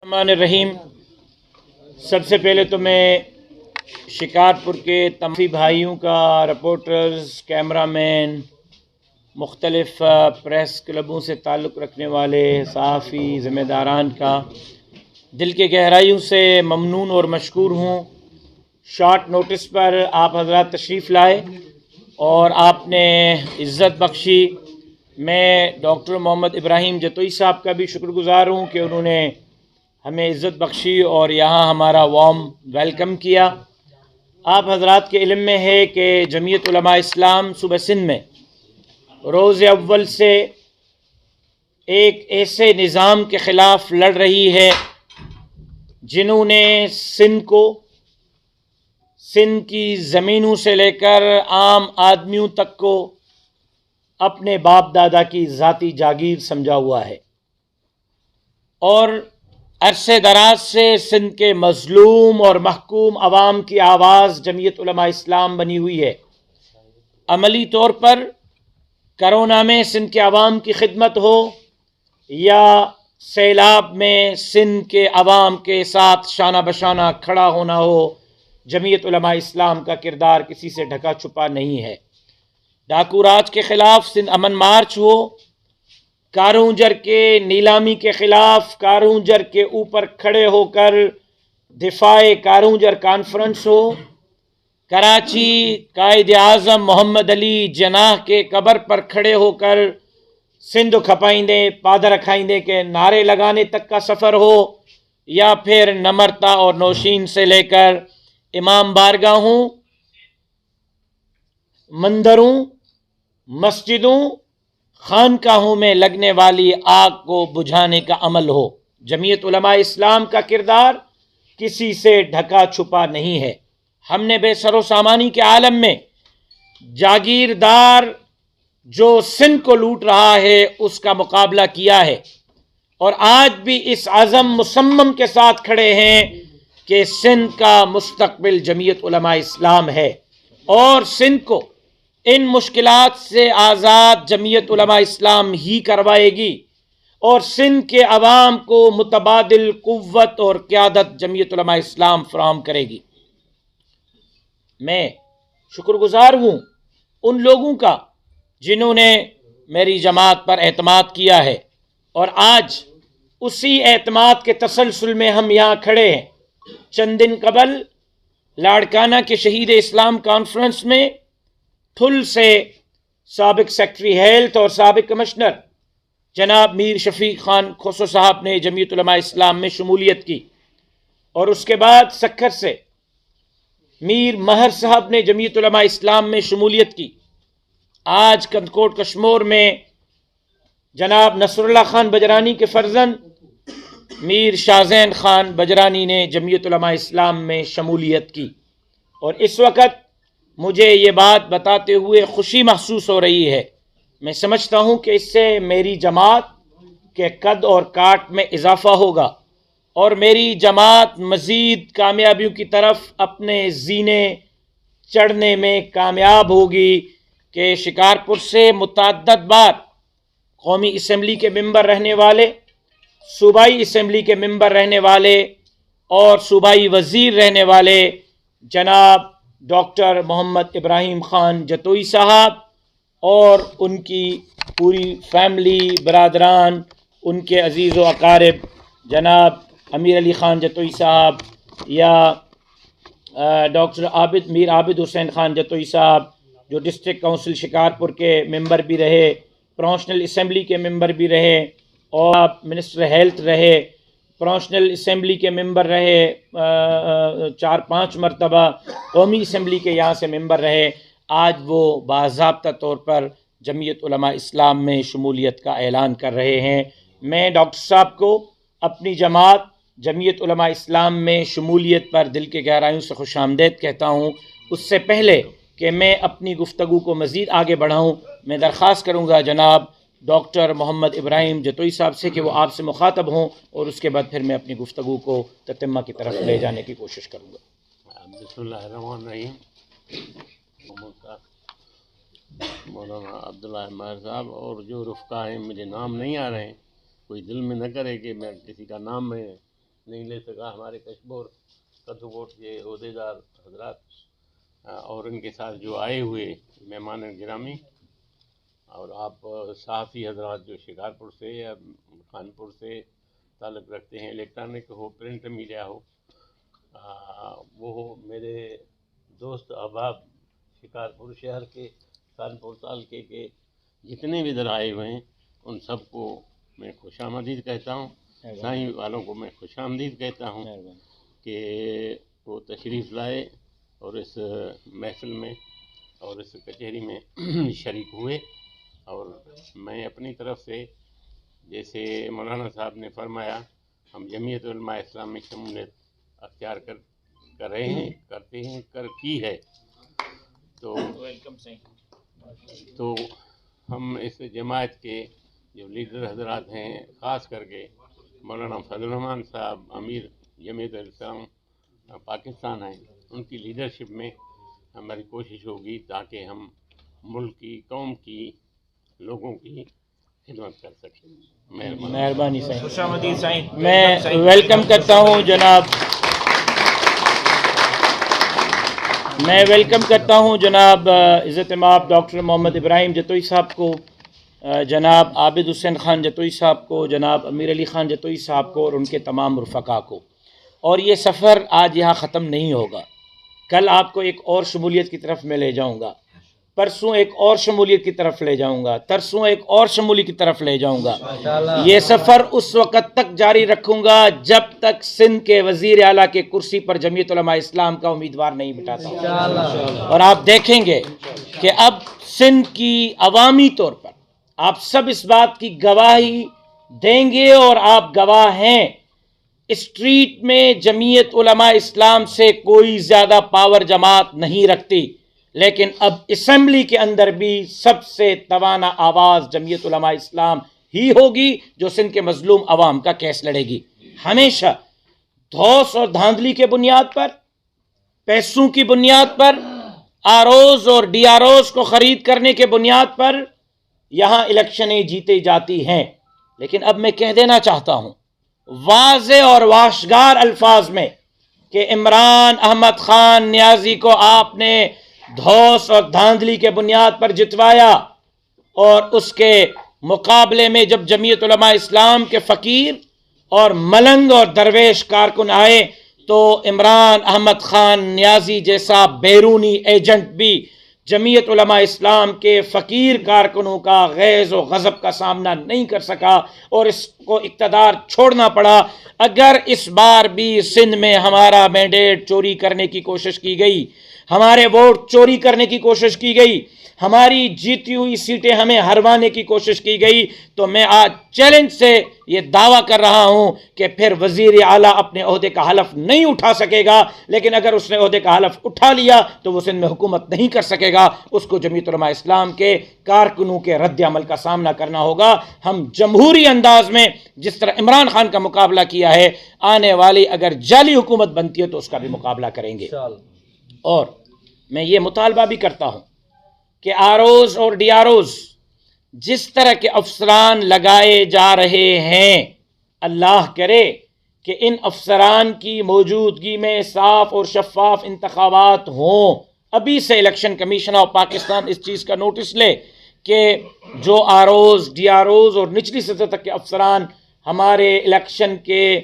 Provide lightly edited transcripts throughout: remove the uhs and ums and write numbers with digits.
الرحمن الرحیم۔ سب سے پہلے تو میں شکارپور کے تمام بھائیوں کا، رپورٹرز، کیمرہ مین، مختلف پریس کلبوں سے تعلق رکھنے والے صحافی ذمہ داران کا دل کے گہرائیوں سے ممنون اور مشکور ہوں۔ شارٹ نوٹس پر آپ حضرات تشریف لائے اور آپ نے عزت بخشی۔ میں ڈاکٹر محمد ابراہیم جتوئی صاحب کا بھی شکر گزار ہوں کہ انہوں نے ہمیں عزت بخشی اور یہاں ہمارا وارم ویلکم کیا۔ آپ حضرات کے علم میں ہے کہ جمعیت علماء اسلام صوبہ سندھ میں روز اول سے ایک ایسے نظام کے خلاف لڑ رہی ہے جنہوں نے سندھ کی زمینوں سے لے کر عام آدمیوں تک کو اپنے باپ دادا کی ذاتی جاگیر سمجھا ہوا ہے، اور عرصے دراز سے سندھ کے مظلوم اور محکوم عوام کی آواز جمعیت علماء اسلام بنی ہوئی ہے۔ عملی طور پر کرونا میں سندھ کے عوام کی خدمت ہو یا سیلاب میں سندھ کے عوام کے ساتھ شانہ بشانہ کھڑا ہونا ہو، جمعیت علماء اسلام کا کردار کسی سے ڈھکا چھپا نہیں ہے۔ ڈاکو راج کے خلاف سندھ امن مارچ ہو، کارونجر کے نیلامی کے خلاف کارونجر کے اوپر کھڑے ہو کر دفاع کارونجر کانفرنس ہو، کراچی قائد اعظم محمد علی جناح کے قبر پر کھڑے ہو کر سندھ کھپائیندے پادر کھائیندے کے نعرے لگانے تک کا سفر ہو، یا پھر نمرتا اور نوشین سے لے کر امام بارگاہوں، مندروں، مسجدوں، خانقاہوں میں لگنے والی آگ کو بجھانے کا عمل ہو، جمعیت علماء اسلام کا کردار کسی سے ڈھکا چھپا نہیں ہے۔ ہم نے بے سر و سامانی کے عالم میں جاگیردار جو سندھ کو لوٹ رہا ہے اس کا مقابلہ کیا ہے، اور آج بھی اس عزم مصمم کے ساتھ کھڑے ہیں کہ سندھ کا مستقبل جمعیت علماء اسلام ہے، اور سندھ کو ان مشکلات سے آزاد جمعیت علماء اسلام ہی کروائے گی، اور سندھ کے عوام کو متبادل قوت اور قیادت جمعیت علماء اسلام فراہم کرے گی۔ میں شکر گزار ہوں ان لوگوں کا جنہوں نے میری جماعت پر اعتماد کیا ہے، اور آج اسی اعتماد کے تسلسل میں ہم یہاں کھڑے ہیں۔ چند دن قبل لاڑکانہ کے شہید اسلام کانفرنس میں تھل سے سابق سیکرٹری ہیلتھ اور سابق کمشنر جناب میر شفیق خان کھوسو صاحب نے جمعیت علماء اسلام میں شمولیت کی، اور اس کے بعد سکھر سے میر مہر صاحب نے جمعیت علماء اسلام میں شمولیت کی۔ آج کندکوٹ کشمور میں جناب نصر اللہ خان بجرانی کے فرزند میر شاہزین خان بجرانی نے جمعیت علماء اسلام میں شمولیت کی، اور اس وقت مجھے یہ بات بتاتے ہوئے خوشی محسوس ہو رہی ہے۔ میں سمجھتا ہوں کہ اس سے میری جماعت کے قد اور کاٹ میں اضافہ ہوگا، اور میری جماعت مزید کامیابیوں کی طرف اپنے زینے چڑھنے میں کامیاب ہوگی کہ شکارپور سے متعدد بار قومی اسمبلی کے ممبر رہنے والے، صوبائی اسمبلی کے ممبر رہنے والے اور صوبائی وزیر رہنے والے جناب ڈاکٹر محمد ابراہیم خان جتوئی صاحب اور ان کی پوری فیملی، برادران، ان کے عزیز و اقارب جناب امیر علی خان جتوئی صاحب، یا ڈاکٹر میر عابد حسین خان جتوئی صاحب جو ڈسٹرکٹ کونسل شکارپور کے ممبر بھی رہے، پرونشنل اسمبلی کے ممبر بھی رہے، اور آپ منسٹر ہیلتھ رہے، پرونشنل اسمبلی کے ممبر رہے، 4-5 مرتبہ قومی اسمبلی کے یہاں سے ممبر رہے، آج وہ باضابطہ طور پر جمعیت علماء اسلام میں شمولیت کا اعلان کر رہے ہیں۔ میں ڈاکٹر صاحب کو اپنی جماعت جمعیت علماء اسلام میں شمولیت پر دل کے گہرائیوں سے خوش آمدید کہتا ہوں۔ اس سے پہلے کہ میں اپنی گفتگو کو مزید آگے بڑھاؤں، میں درخواست کروں گا جناب ڈاکٹر محمد ابراہیم جتوئی صاحب سے کہ وہ آپ سے مخاطب ہوں، اور اس کے بعد پھر میں اپنی گفتگو کو تتمہ کی طرف لے جانے کی کوشش کروں گا۔ بسم اللہ الرحمن الرحیم۔ مولانا عبداللہ ماہر صاحب اور جو رفقا ہیں، مجھے نام نہیں آ رہے ہیں، کوئی دل میں نہ کرے کہ میں کسی کا نام میں نہیں لے سکا ہمارے کشمور کدوکوٹ کے عہدیدار حضرات اور ان کے ساتھ جو آئے ہوئے مہمان گرامی اور آپ صحافی حضرات جو شکارپور سے یا خانپور سے تعلق رکھتے ہیں، الیکٹرانک ہو پرنٹ میڈیا ہو، وہ میرے دوست احباب شکارپور شہر کے خانپور تعلقے کے جتنے بھی ادھر آئے ہوئے ہیں ان سب کو میں خوش آمدید کہتا ہوں، سائیں والوں کو میں خوش آمدید کہتا ہوں کہ وہ تشریف لائے اور اس محفل میں اور اس کچہری میں شریک ہوئے۔ اور میں اپنی طرف سے جیسے مولانا صاحب نے فرمایا ہم جمعیت علماء اسلام میں شمولیت اختیار کر رہے ہیں، کرتے ہیں، کی ہے، تو ہم اس جماعت کے جو لیڈر حضرات ہیں، خاص کر کے مولانا فضل الرحمان صاحب امیر جمعیت اسلام پاکستان ہیں، ان کی لیڈرشپ میں ہماری کوشش ہوگی تاکہ ہم ملک کی، قوم کی، لوگوں کی خدمت کر سکیں۔ مہربانی سائیں، خوش آمدید سائیں۔ میں ویلکم کرتا ہوں جناب عزت مآب ڈاکٹر محمد ابراہیم جتوئی صاحب کو، جناب عابد حسین خان جتوئی صاحب کو، جناب امیر علی خان جتوئی صاحب کو اور ان کے تمام رفقا کو۔ اور یہ سفر آج یہاں ختم نہیں ہوگا، کل آپ کو ایک اور شمولیت کی طرف میں لے جاؤں گا، پرسوں ایک اور شمولیت کی طرف لے جاؤں گا، ترسوں ایک اور شمولیت کی طرف لے جاؤں گا۔ یہ سفر اس وقت تک جاری رکھوں گا جب تک سندھ کے وزیر اعلیٰ کے کرسی پر جمعیت علماء اسلام کا امیدوار نہیں بٹھاتا ہوں۔ اور آپ دیکھیں گے کہ اب سندھ کی عوامی طور پر آپ سب اس بات کی گواہی دیں گے اور آپ گواہ ہیں، اسٹریٹ میں جمعیت علماء اسلام سے کوئی زیادہ پاور جماعت نہیں رکھتی، لیکن اب اسمبلی کے اندر بھی سب سے توانا آواز جمعیت علماء اسلام ہی ہوگی جو سندھ کے مظلوم عوام کا کیس لڑے گی۔ ہمیشہ دھوس اور دھاندلی کے بنیاد پر، پیسوں کی بنیاد پر، آروز اور ڈی آروز کو خرید کرنے کے بنیاد پر یہاں الیکشنیں جیتی جاتی ہیں۔ لیکن اب میں کہہ دینا چاہتا ہوں واضح اور واشگار الفاظ میں کہ عمران احمد خان نیازی کو آپ نے دھوس اور دھاندلی کے بنیاد پر جتوایا، اور اس کے مقابلے میں جب جمعیت علماء اسلام کے فقیر اور ملنگ اور درویش کارکن آئے تو عمران احمد خان نیازی جیسا بیرونی ایجنٹ بھی جمعیت علماء اسلام کے فقیر کارکنوں کا غیظ و غضب کا سامنا نہیں کر سکا اور اس کو اقتدار چھوڑنا پڑا۔ اگر اس بار بھی سندھ میں ہمارا مینڈیٹ چوری کرنے کی کوشش کی گئی، ہمارے ووٹ چوری کرنے کی کوشش کی گئی، ہماری جیتی ہوئی سیٹیں ہمیں ہروانے کی کوشش کی گئی، تو میں آج چیلنج سے یہ دعویٰ کر رہا ہوں کہ پھر وزیر اعلیٰ اپنے عہدے کا حلف نہیں اٹھا سکے گا، لیکن اگر اس نے عہدے کا حلف اٹھا لیا تو وہ سندھ میں حکومت نہیں کر سکے گا، اس کو جمعیت علماء اسلام کے کارکنوں کے رد عمل کا سامنا کرنا ہوگا۔ ہم جمہوری انداز میں جس طرح عمران خان کا مقابلہ کیا ہے، آنے والی اگر جعلی حکومت بنتی ہے تو اس کا بھی مقابلہ کریں گے۔ اور میں یہ مطالبہ بھی کرتا ہوں کہ آروز اور ڈی آروز جس طرح کے افسران لگائے جا رہے ہیں، اللہ کرے کہ ان افسران کی موجودگی میں صاف اور شفاف انتخابات ہوں۔ ابھی سے الیکشن کمیشن آف پاکستان اس چیز کا نوٹس لے کہ جو آروز، ڈی آروز اور نچلی سطح تک کے افسران ہمارے الیکشن کے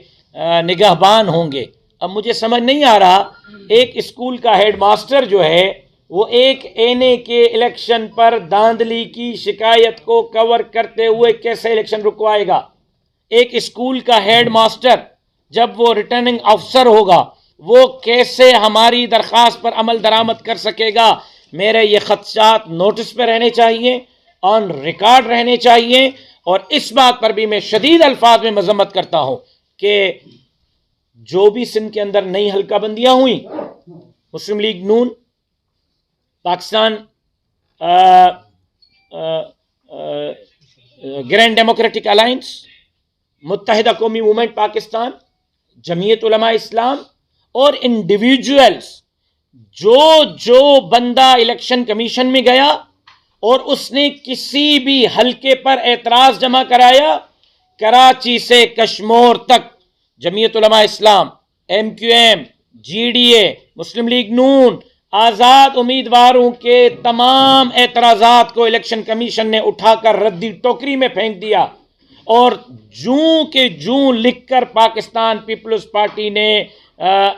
نگہبان ہوں گے۔ اب مجھے سمجھ نہیں آ رہا ایک اسکول کا ہیڈ ماسٹر جو ہے وہ ایک اینے کے الیکشن پر دھاندلی کی شکایت کو کور کرتے ہوئے کیسے الیکشن رکوائے گا؟ ایک اسکول کا ہیڈ ماسٹر جب وہ ریٹرننگ افسر ہوگا وہ کیسے ہماری درخواست پر عمل درآمد کر سکے گا؟ میرے یہ خدشات نوٹس پہ رہنے چاہیے، آن ریکارڈ رہنے چاہیے، اور اس بات پر بھی میں شدید الفاظ میں مذمت کرتا ہوں کہ جو بھی سندھ کے اندر نئی حلقہ بندیاں ہوئیں، مسلم لیگ نون، پاکستان گرینڈ ڈیموکریٹک الائنس، متحدہ قومی موومنٹ پاکستان، جمعیت علماء اسلام اور انڈیویجولز، جو بندہ الیکشن کمیشن میں گیا اور اس نے کسی بھی حلقے پر اعتراض جمع کرایا، کراچی سے کشمور تک जमीयत उलमा इस्लाम, MQM, GDA, मुस्लिम लीग नून, आज़ाद उम्मीदवारों के तमाम एतराज़ात को इलेक्शन कमीशन ने उठाकर रद्दी टोकरी में फेंक दिया और जूं के जूं लिखकर पाकिस्तान पीपल्स पार्टी ने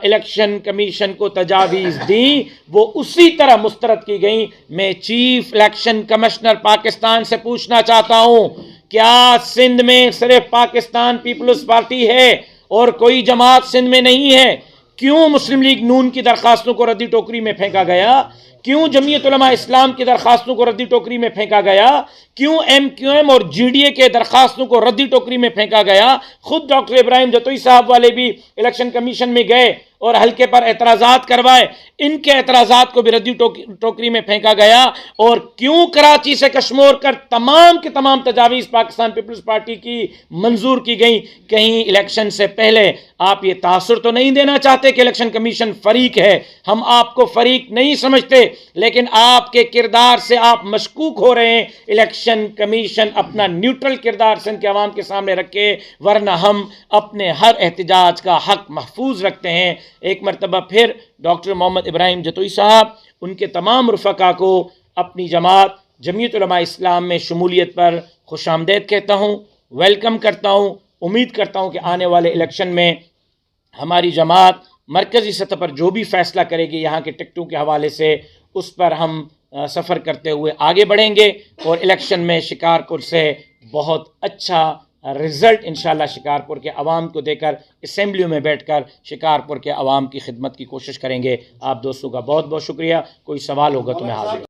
इलेक्शन कमीशन को तजावीज़ दी, वो उसी तरह मुस्तरद की गई। मैं चीफ इलेक्शन कमिश्नर पाकिस्तान से पूछना चाहता हूं, क्या सिंध में सिर्फ पाकिस्तान पीपल्स पार्टी है और कोई जमात सिंध में नहीं है? क्यों मुस्लिम लीग नून की दरखास्तों को रद्दी टोकरी में फेंका गया? क्यों जमीयत उलमा इस्लाम की दरखास्तों को रद्दी टोकरी में फेंका गया? क्यों MQM और GDA के दरखास्तों को रद्दी टोकरी में फेंका गया? खुद डॉक्टर इब्राहिम जतोई साहब वाले भी इलेक्शन कमीशन में गए और हल्के पर एतराज़ात करवाए, इनके एतराज़ात को भी रद्दी टोकरी में फेंका गया। और क्यों कराची से कश्मीर कर तमाम की तमाम तजावीज़ पाकिस्तान पीपल्स पार्टी की मंजूर की गई? कहीं इलेक्शन से पहले आप ये तासुर तो नहीं देना चाहते कि इलेक्शन कमीशन फरीक है? हम आपको फरीक नहीं समझते, लेकिन आपके किरदार से आप मशकूक हो रहे हैं। इलेक्शन कमीशन अपना न्यूट्रल किरदार सिंध के अवाम के सामने रखे, वरना हम अपने हर एहतजाज का हक महफूज रखते हैं। एक मरतबा फिर डॉक्टर मोहम्मद इब्राहिम जतोई साहब, उनके तमाम रुफ़का को अपनी जमात जमीयत उलमा इस्लाम में शमूलियत पर खुश आमदेद कहता हूँ, वेलकम करता हूँ। उम्मीद करता हूँ कि आने वाले इलेक्शन में हमारी जमात मरकज़ी सतह पर जो भी फ़ैसला करेगी यहाँ के टिकटों के हवाले से, उस पर हम सफ़र करते हुए आगे बढ़ेंगे और इलेक्शन में शिकारपुर से बहुत अच्छा रिज़ल्ट इंशाअल्लाह शिकारपुर के अवाम को देकर असेंबलियों में बैठकर शिकारपुर के अवाम की खिदमत की कोशिश करेंगे। आप दोस्तों का बहुत बहुत शुक्रिया। कोई सवाल होगा तो मैं हाजिर।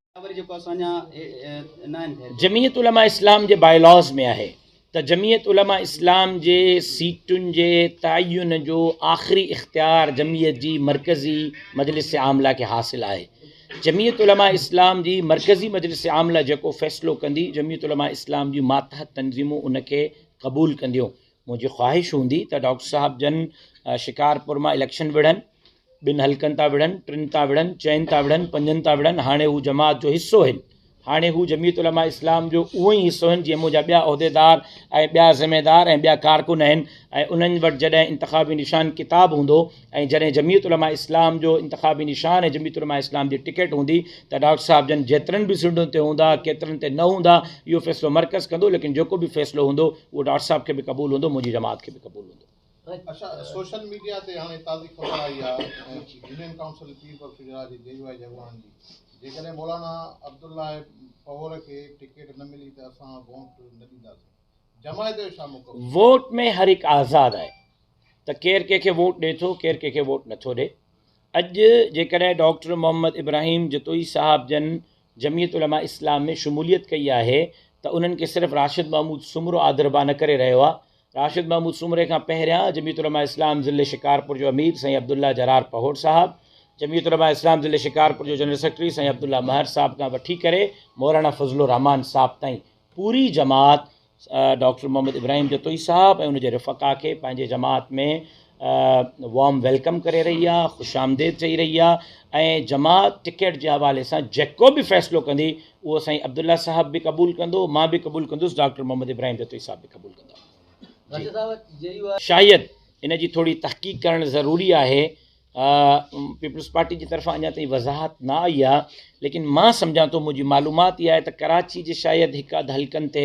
जमीयत उलमा इस्लाम जे बायलॉज़ में आहे त जमीयत उलमा इस्लाम जे सीटुनि जे तयन जो आख़िरी इख्तियार जमीयत जी मरकज़ी मजलिस आमला के हासिल आहे। जमीयत उलमा इस्लाम जी मरकज़ी मजलिस आमला जेको फ़ैसिलो कंदी, जमीयत उलमा इस्लाम जी मातहत तंज़ीमूं उनखे क़बूल कंदियूं। मुंहिंजी ख़्वाहिश हूंदी त डॉक्टर साहब जन शिकारपुर मां इलेक्शन विढ़नि, 2 हलकनि था विढ़नि, 3 था विढ़नि, 4 था विढ़नि, 5 था विढ़नि। हाणे हू जमात जो हिस्सो आहिनि, हाणे हू जमीयत उलमा इस्लाम जो उहो ई हिस्सो आहिनि जीअं मुंहिंजा ॿिया उहिदेदार ऐं ॿिया ज़िम्मेदार ऐं ॿिया कारकुन आहिनि। ऐं उन्हनि वटि जॾहिं इंतख़ाबी निशान किताब हूंदो ऐं जॾहिं जमीयत उलमा इस्लाम जो इंतख़ाबी निशान ऐं जमीयत उलमा इस्लाम जी टिकट हूंदी त डॉक्टर साहब जन जेतिरनि भी सीटुनि ते हूंदा, केतिरनि ते न हूंदा, इहो फ़ैसिलो मरकज़ कंदो। लेकिन जेको बि फ़ैसिलो हूंदो उहो डॉक्टर साहब खे बि क़बूल हूंदो, मुंहिंजी जमात खे बि क़बूल हूंदो। अच्छा, सोशल मीडिया ते हाणे ताज़ी ख़बर आई आहे union council Pir of फिजरा ji JUI जगवान जी, जेकॾहिं मौलाना अब्दुल्ला पवोर खे टिकट न मिली त असां वोट न ॾींदासीं। जमायत जो छा मौक़िफ़? वोट में हर हिकु आज़ादु आहे त केरु कंहिंखे वोट ॾिए थो, केरु कंहिंखे वोट नथो ॾिए। अॼु जेकॾहिं डॉक्टर मोहम्मद इब्राहिम जतोई साहब जन जमीयत उलमा इस्लाम में शमूलियत कई आहे त उन्हनि खे सिर्फ़ु राशिद महमूद सुमरो आदरबा न करे रहियो आहे। राशिद महमूद सुमरे खां पहिरियां जमीयत उलमा इस्लाम ज़िले शिकारपुर जो अमीर साईं अब्दुल्ला जरार पहोर साहब, जमीयत उलमा इस्लाम ज़िले शिकारपुर जो जनरल सेक्रेटरी साईं अब्दुल्ला महर साहब खां वठी करे मौलाना फज़लुर रहमान साहब ताईं पूरी जमात डॉक्टर मोहम्मद इब्राहिम जतोई साहब ऐं उनजे रफ़क़ा खे पंहिंजे जमात में वार्म वेलकम करे रही आहे, ख़ुशि आमदेद चई रही आहे। ऐं जमात टिकट जे हवाले सां जेको बि फ़ैसिलो कंदी उहो साईं अब्दुल्ला साहब बि क़बूल कंदो, मां बि क़बूल कंदुसि, डॉक्टर मोहम्मद इब्राहिम जतोई साहब बि क़बूल कंदा। शायद इन जी थोड़ी तहक़ीक़ करणु ज़रूरी आहे। पीपल्स पार्टी जी तरफ़ां अञा ताईं वज़ाहत न आई आहे, लेकिन मां सम्झां थो, मुंहिंजी मालूमात इहा आहे त कराची जे शायदि हिकु अधु हलकनि ते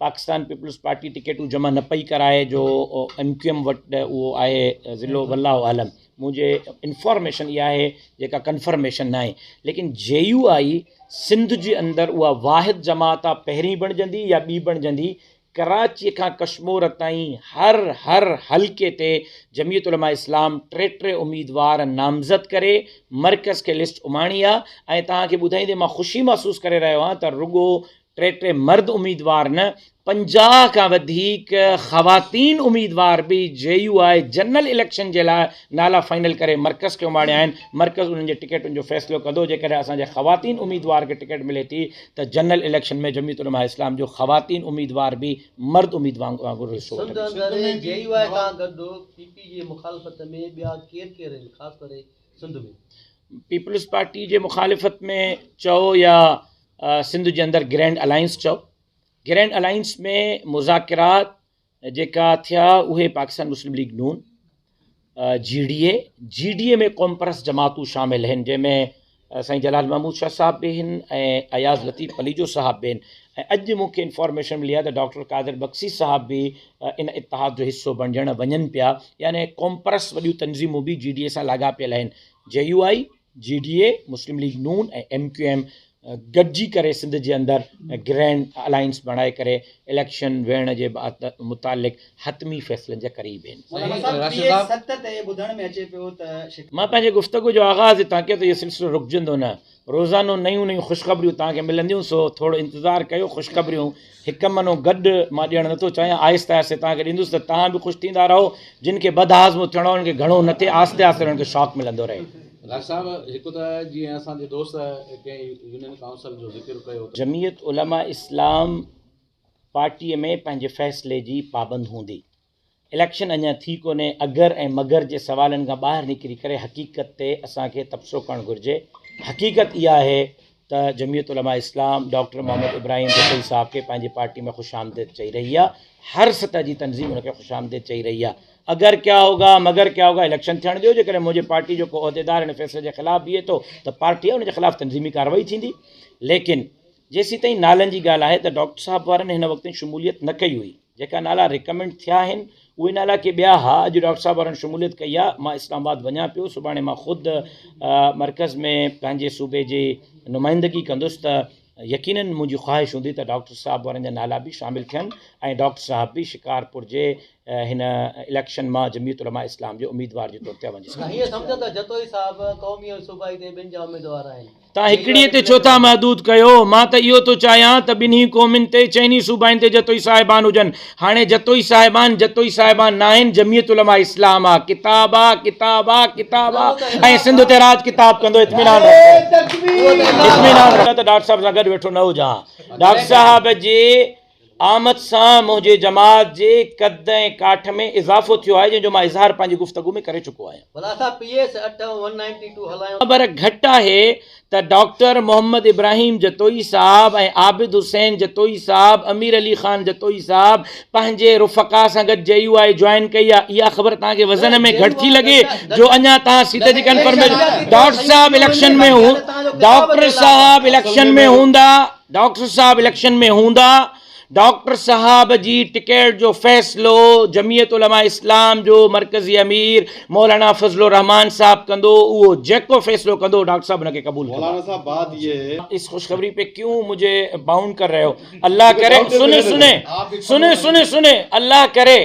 पाकिस्तान पीपल्स पार्टी टिकटूं जमा न पई कराए, जो MQM वटि उहो आहे ज़िलो वल्लाह आलम। मुंहिंजे इंफॉर्मेशन इहा आहे जेका कंफर्मेशन न आहे, लेकिन JUI सिंध जे अंदरि उहा वाहिद जमात आहे, पहिरीं बणिजंदी या ॿी बणिजंदी। कराची खां कश्मीर ताईं हर हल्के ते जमीयत उलमा इस्लाम 3 उम्मीदवार नामज़द करे मरकज़ खे लिस्ट उमाणी आहे। ऐं तव्हांखे ॿुधाईंदे मां ख़ुशी महसूसु करे रहियो आहियां त रुगो 3 मर्द उम्मीदवार न, 50 खां वधीक ख़वातीन उम्मीदवार बि JUI जनरल इलेक्शन जे लाइ नाला फाइनल करे मरकज़ खे उमाणिया आहिनि। मरकज़ उन्हनि जे टिकटुनि जो फ़ैसिलो कंदो। जेकॾहिं असांजे ख़वातीन उम्मीदवार खे टिकट मिले थी त जनरल इलेक्शन में जमीयत उलमा इस्लाम जो ख़वातीन उम्मीदवार बि मर्द उम्मीदवार वांगुरु हिसो वठंदा। JUI खां गॾु PP जी मुखालफ़त में ॿिया केरु आहिनि, ख़ासि करे सिंध में? पीपल्स पार्टी जे मुखालिफ़त में चओ या सिंध जे अंदरि ग्रैंड अलायंस चओ, ग्रैंड अलायंस में मुज़ाकिरात जेका थिया उहे पाकिस्तान मुस्लिम लीग नून GDA में क़ौम परस्त जमातूं शामिल आहिनि, जंहिंमें साईं जलाल महमूद शाह साहब बि आहिनि ऐं अयाज़ लतीफ़ पलीजो साहब बि आहिनि। ऐं अॼु मूंखे इंफॉर्मेशन मिली आहे त डॉक्टर कादिर बख्शी साहब बि इन इतिहाद जो हिसो बणिजण वञनि पिया, यानी क़ौम परस्त वॾियूं तंज़ीमूं बि GDA सां लाॻापियल आहिनि। JUI, GDA, मुस्लिम लीग नून ऐं MQM गॾिजी करे सिंध जे अंदरि ग्रैंड अलायंस बणाए करे इलेक्शन वेहण जे मुतालिक़ हतमी फ़ैसिलनि जे क़रीब आहिनि। मां पंहिंजे गुफ़्तगू जो आगाज़ हितां कयो त इहो सिलसिलो रुकजंदो न, रोज़ानो नयूं नयूं ख़ुशख़बरियूं तव्हांखे मिलंदियूं, सो थोरो इंतज़ारु कयो। ख़ुशख़बरियूं हिकु मनो गॾु मां ॾियणु नथो चाहियां, आहिस्ते आहिस्ते तव्हांखे ॾींदुसि त तव्हां बि ख़ुशि थींदा रहो, जिन खे बदहाज़मो थियणो उन्हनि खे घणो न थिए, आहिस्ते आहिस्ते उन्हनि खे शौक़ु मिलंदो रहे। राज साहब, हिकु त जीअं असांजे दोस्त कंहिं यूनियन काउंसिल जो ज़िक्र कयो, जमीयत उलमा इस्लाम पार्टीअ में पंहिंजे फ़ैसिले जी पाबंद हूंदी। इलेक्शन अञा थी कोन्हे, अगर ऐं मगर जे सवालनि खां ॿाहिरि निकिरी करे हक़ीक़त ते असांखे तबसरो करणु घुरिजे। हक़ीक़त इहा आहे त जमीयत उलमा इस्लाम डॉक्टर मोहम्मद इब्राहिम जतोई साहब खे पंहिंजी पार्टी में ख़ुश आमदीद चई रही आहे, हर सतह जी तंज़ीम उनखे ख़ुश आमदीद चई रही आहे। अगर क्या होगा मगर क्या होगा, इलेक्शन थियण ॾियो, जेकॾहिं मुंहिंजे पार्टी जो को उहिदेदार हिन फ़ैसिले जे ख़िलाफ़ु बीहे थो त पार्टी आहे उनजे ख़िलाफ़ु तंज़ीमी कार्रवाई थींदी। लेकिन जेसीं ताईं नालनि जी ॻाल्हि आहे त डॉक्टर साहब वारनि हिन वक़्तु शमूलियत न कई हुई, जेका नाला रिकमेंड थिया आहिनि उहे नाला के ॿिया हा। अॼु डॉक्टर साहब वारनि शमूलियत कई आहे, मां इस्लामाबाद वञा पियो, सुभाणे मां ख़ुदि मर्कज़ में पंहिंजे सूबे जी नुमाइंदगी कंदुसि, त यकीनन मुंहिंजी ख्वाहिश हूंदी त डॉक्टर साहब वारनि जा नाला बि शामिलु थियनि ऐं डॉक्टर साहब बि शिकारपुर जे हिन इलेक्शन मां जमीयत उलमा इस्लाम जे उम्मीदवार जे तौर ते वञी सघनि। हीअं सम्झो त जतोई साहब क़ौमी ऐं सूबाई ते ॿिनि जा उम्मीदवार आहिनि। तव्हां हिकिड़ीअ ते छो था महदूद कयो? मां त इहो थो चाहियां त ॿिन्ही क़ौमुनि ते चइनी सूबाइनि ते जतोई साहिबान हुजनि। हाणे जतोई साहिबान न आहिनि, जमीयत उलमा इस्लाम आहे। किताब आहे, किताब आहे, किताब आहे ऐं सिंध ते राज किताब कंदो। इत्मीनान त डॉक्टर साहब सां गॾु वेठो न हुजां। डॉक्टर साहब जे आमद सां मुंहिंजे जमात जे कद ऐं काठ में इज़ाफ़ो थियो आहे, जंहिंजो मां इज़हार पंहिंजी गुफ़्तगू में करे चुको आहियां। ख़बर घटि आहे त डॉक्टर मोहम्मद इब्राहिम जतोई साहब ऐं आबिद हुसैन जतोई साहब, अमीर अली ख़ान जतोई साहब पंहिंजे रुफ़क़ा सां गॾु JUI ज्वाइन कई आहे। इहा ख़बर तव्हांखे वज़न में घटि थी लॻे जो अञा तव्हां सीधे जी कंफर्मेशन। डॉक्टर साहब इलेक्शन में हूंदा, डॉक्टर साहब जी टिकट जो फ़ैसिलो जमीयत उलमा इस्लाम जो मरकज़ी अमीर मौलाना फजलुर रहमान साहब कंदो। उहो जेको फ़ैसिलो कंदो डॉक्टर साहब उनखे क़बूल कंदो। मौलाना साहब बात ये है, इस खुशखबरी पे क्यों मुझे बाउंड कर रहे हो? अल्लाह करे सुने अल्लाह करे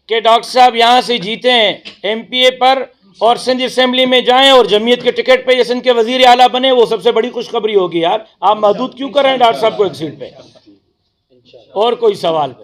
कि डॉक्टर साहब यहाँ से जीते हैं MPA पर और सिंध असेंबली में जाएं और जमीयत के टिकट पे सिंध के वजीर आला बने, वो सबसे बड़ी खुशखबरी होगी यार। आप महदूद क्यों कर रहे हैं डॉक्टर साहब को एक सीट पे? और कोई सवाल?